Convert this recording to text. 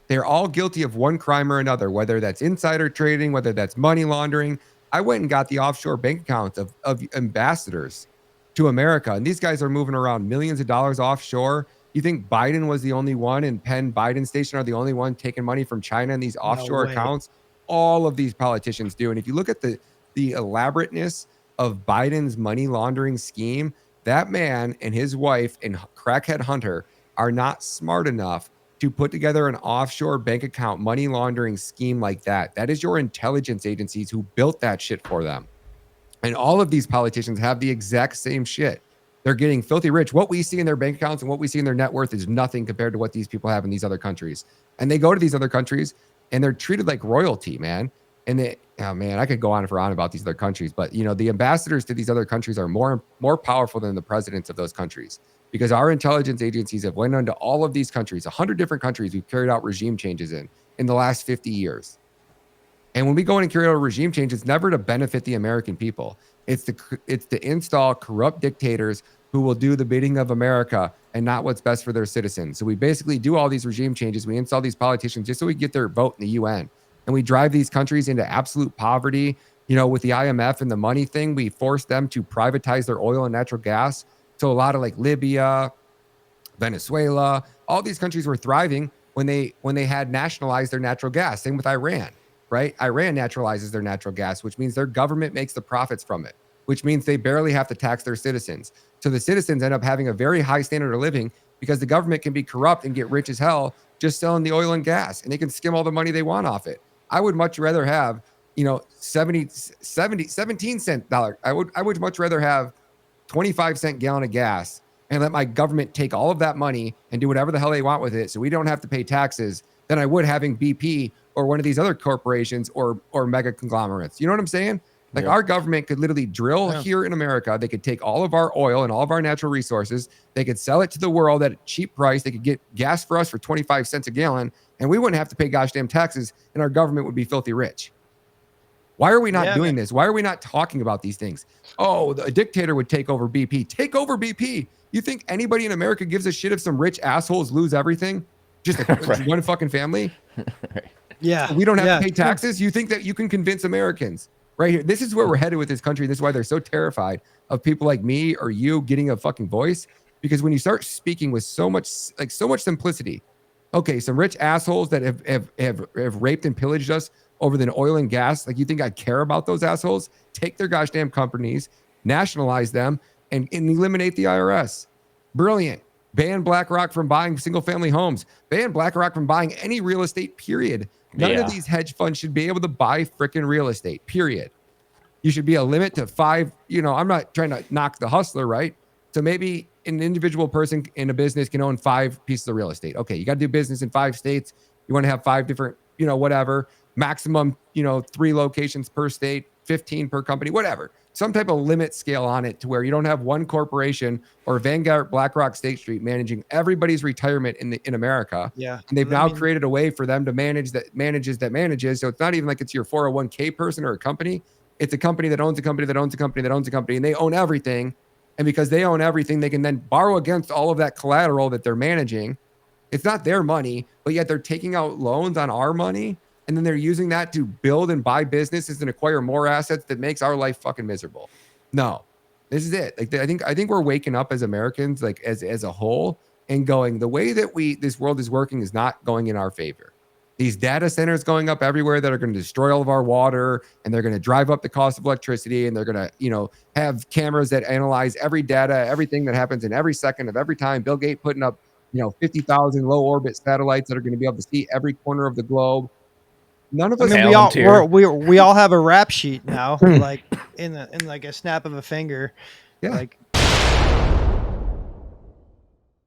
They're all guilty of one crime or another, whether that's insider trading, whether that's money laundering. I went and got the offshore bank accounts of ambassadors to America, and these guys are moving around millions of dollars offshore. You think Biden was the only one and Penn Biden Station are the only one taking money from China in these No offshore way. accounts? All of these politicians do. And if you look at the elaborateness of Biden's money laundering scheme, that man and his wife and crackhead Hunter are not smart enough to put together an offshore bank account money laundering scheme like that. That is your intelligence agencies who built that shit for them. And all of these politicians have the exact same shit. They're getting filthy rich. What we see in their bank accounts and what we see in their net worth is nothing compared to what these people have in these other countries. And they go to these other countries and they're treated like royalty, man. And they, oh man, I could go on and on about these other countries, but the ambassadors to these other countries are more powerful than the presidents of those countries because our intelligence agencies have went into all of these countries, 100 different countries we've carried out regime changes in the last 50 years. And when we go in and carry out a regime change, it's never to benefit the American people. It's to install corrupt dictators who will do the bidding of America and not what's best for their citizens. So we basically do all these regime changes. We install these politicians just so we get their vote in the UN. And we drive these countries into absolute poverty. With the IMF and the money thing, we force them to privatize their oil and natural gas. So a lot of like Libya, Venezuela, all these countries were thriving when they had nationalized their natural gas. Same with Iran, right? Iran naturalizes their natural gas, which means their government makes the profits from it, which means they barely have to tax their citizens. So the citizens end up having a very high standard of living because the government can be corrupt and get rich as hell just selling the oil and gas, and they can skim all the money they want off it. I would much rather have, 17 cent dollar. I would much rather have 25-cent gallon of gas and let my government take all of that money and do whatever the hell they want with it so we don't have to pay taxes than I would having BP or one of these other corporations or mega conglomerates. You know what I'm saying? Like our government could literally drill here in America. They could take all of our oil and all of our natural resources. They could sell it to the world at a cheap price. They could get gas for us for 25 cents a gallon, and we wouldn't have to pay gosh damn taxes, and our government would be filthy rich. Why are we not doing this? Why are we not talking about these things? Oh, a dictator would take over BP. Take over BP. You think anybody in America gives a shit if some rich assholes lose everything? Just one fucking family? Yeah. So we don't have to pay taxes? You think that you can convince Americans right here? This is where we're headed with this country. This is why they're so terrified of people like me or you getting a fucking voice. Because when you start speaking with so much simplicity, okay, some rich assholes that have raped and pillaged us over the oil and gas. Like, you think I care about those assholes? Take their gosh damn companies, nationalize them, and eliminate the IRS. Brilliant. Ban BlackRock from buying single family homes. Ban BlackRock from buying any real estate, period. None of these hedge funds should be able to buy freaking real estate, period. You should be a limit to 5. I'm not trying to knock the hustler, right? So maybe an individual person in a business can own 5 pieces of real estate. Okay, you got to do business in 5 states. You want to have 5 different, whatever. Maximum, 3 locations per state, 15 per company, whatever. Some type of limit scale on it to where you don't have one corporation or Vanguard, BlackRock, State Street managing everybody's retirement in America. Yeah. And they've now created a way for them to manage. So it's not even like it's your 401k person or a company. It's a company that owns a company that owns a company that owns a company, and they own everything. And because they own everything, they can then borrow against all of that collateral that they're managing. It's not their money, but yet they're taking out loans on our money. And then they're using that to build and buy businesses and acquire more assets that makes our life fucking miserable. No, this is it. Like, I think we're waking up as Americans, like as a whole, and going, the way that this world is working is not going in our favor. These data centers going up everywhere that are going to destroy all of our water, and they're going to drive up the cost of electricity, and they're going to, have cameras that analyze every data, everything that happens in every second of every time. Bill Gates putting up, 50,000 low orbit satellites that are going to be able to see every corner of the globe. None of us. I mean, we all have a rap sheet now, like in like a snap of a finger. Yeah. Like